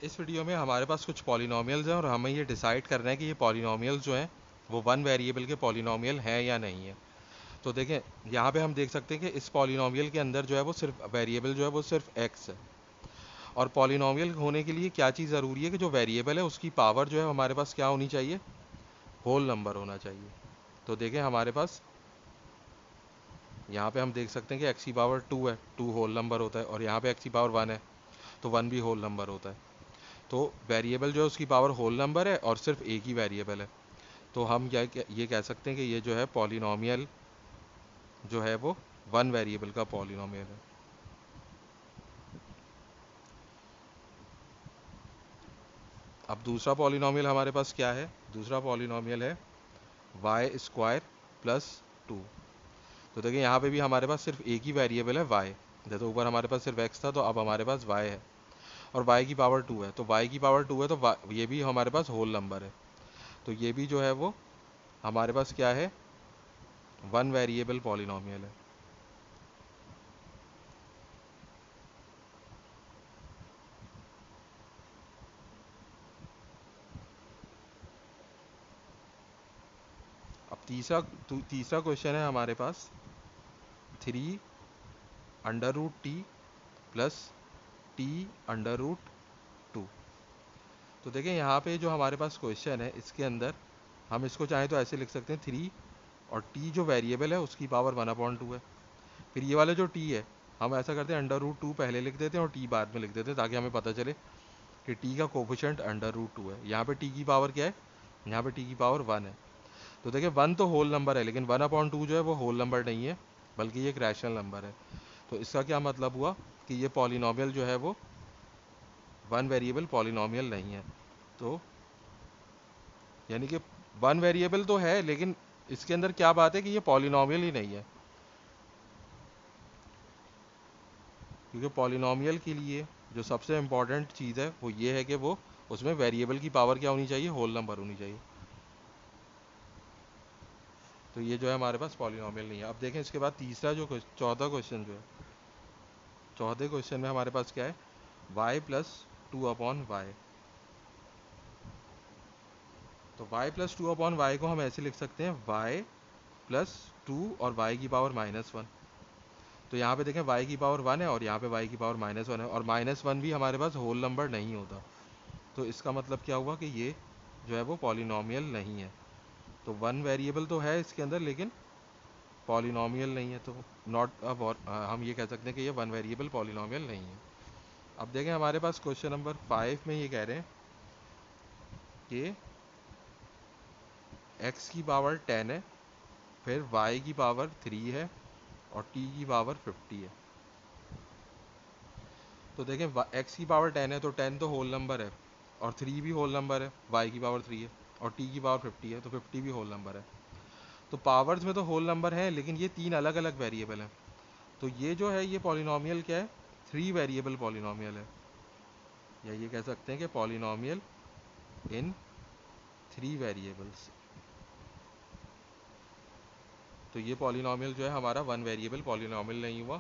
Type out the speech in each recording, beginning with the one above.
इस वीडियो में हमारे पास कुछ पॉलिनॉमियल्स हैं और हमें ये डिसाइड करना है कि ये पॉलिनॉमियल्स जो हैं वो वन वेरिएबल के पॉलिनॉमियल हैं या नहीं है। तो देखें, यहाँ पे हम देख सकते हैं कि इस पॉलिनॉमियल के अंदर जो है वो सिर्फ वेरिएबल जो है वो सिर्फ एक्स है। और पॉलिनॉमियल होने के लिए क्या चीज़ ज़रूरी है कि जो वेरिएबल है उसकी पावर जो है हमारे पास क्या होनी चाहिए, होल नंबर होना चाहिए। तो देखें हमारे पास यहाँ पे हम देख सकते हैं कि एक्स की पावर टू है, टू होल नंबर होता है, और यहाँ पे एक्स की पावर वन है तो वन भी होल नंबर होता है। तो वेरिएबल जो है उसकी पावर होल नंबर है और सिर्फ एक ही वेरिएबल है। तो हम ये कह सकते हैं कि ये जो है पॉलिनॉमियल जो है वो वन वेरिएबल का पॉलिनॉमियल है। अब दूसरा पॉलिनॉमियल हमारे पास क्या है, दूसरा पॉलिनॉमियल है वाई स्क्वायर प्लस टू। तो देखिए यहाँ पे भी हमारे पास सिर्फ एक ही वेरिएबल है वाई। जैसे ऊपर हमारे पास सिर्फ एक्स था तो अब हमारे पास वाई है, और वाई की पावर टू है। तो वाई की पावर टू है तो ये भी हमारे पास होल नंबर है। तो ये भी जो है वो हमारे पास क्या है, वन वेरिएबल पॉलिनॉमियल है। अब तीसरा क्वेश्चन है हमारे पास three under root T plus T under root two. तो देखिए यहाँ पे जो हमारे पास क्वेश्चन है इसके अंदर हम इसको चाहें तो ऐसे लिख सकते हैं, थ्री और टी जो वेरिएबल है उसकी पावर वन अपॉइंट टू है। फिर ये वाला जो टी है हम ऐसा करते हैं, अंडर रूट टू पहले लिख देते हैं और टी बाद में लिख देते हैं, ताकि हमें पता चले कि टी का कोफिशिएंट अंडर रूट टू है। यहाँ पे टी की पावर क्या है, यहाँ पे टी की पावर वन है। तो देखिए वन तो होल नंबर है, लेकिन वन अपॉइंट टू जो है वो होल नंबर नहीं है, बल्कि ये एक रैशनल नंबर है। तो इसका क्या मतलब हुआ कि ये पॉलिनॉमियल जो है वो वन वेरिएबल पॉलिनॉमियल नहीं है। तो यानी कि वन वेरिएबल तो है, लेकिन इसके अंदर क्या बात है कि ये पॉलिनॉमियल ही नहीं है। क्योंकि पॉलिनॉमियल के लिए जो सबसे इम्पॉर्टेंट चीज़ है वो ये है कि वो उसमें वेरिएबल की पावर क्या होनी चाहिए, होल नंबर होनी चाहिए। तो ये जो है हमारे पास पॉलिनॉमियल नहीं है। अब देखें इसके बाद तीसरा जो चौथा क्वेश्चन जो है, चौथे क्वेश्चन में हमारे पास क्या है, y plus two upon y. तो y plus two upon y को हम ऐसे लिख सकते हैं, y प्लस टू और y की पावर माइनस वन। तो यहाँ पे देखें y की पावर वन है और यहाँ पे y की पावर माइनस वन है, और माइनस वन भी हमारे पास होल नंबर नहीं होता। तो इसका मतलब क्या हुआ कि ये जो है वो पॉलिनॉमियल नहीं है। तो वन वेरिएबल तो है इसके अंदर, लेकिन पॉलिनॉमियल नहीं है। तो नॉट अब, और हम ये कह सकते हैं कि ये वन वेरिएबल पॉलिनॉमियल नहीं है। अब देखें हमारे पास क्वेश्चन नंबर 5 में ये कह रहे हैं कि x की पावर 10 है, फिर y की पावर 3 है और t की पावर 50 है। तो देखें x की पावर 10 है तो 10 तो होल नंबर है, और 3 भी होल नंबर है, y की पावर 3 है, और t की पावर 50 है तो 50 भी होल नंबर है। तो पावर्स में तो होल नंबर है, लेकिन ये तीन अलग अलग वेरिएबल हैं। तो ये जो है ये पॉलिनॉमियल क्या है, थ्री वेरिएबल पॉलिनॉमियल है, या ये कह सकते हैं कि पॉलिनॉमियल इन थ्री वेरिएबल्स। तो ये पॉलिनॉमियल जो है हमारा वन वेरिएबल पॉलिनॉमियल नहीं हुआ।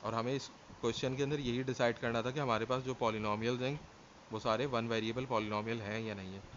और हमें इस क्वेश्चन के अंदर यही डिसाइड करना था कि हमारे पास जो पॉलिनॉमियल्स हैं वो सारे वन वेरिएबल पॉलिनॉमियल हैं या नहीं है।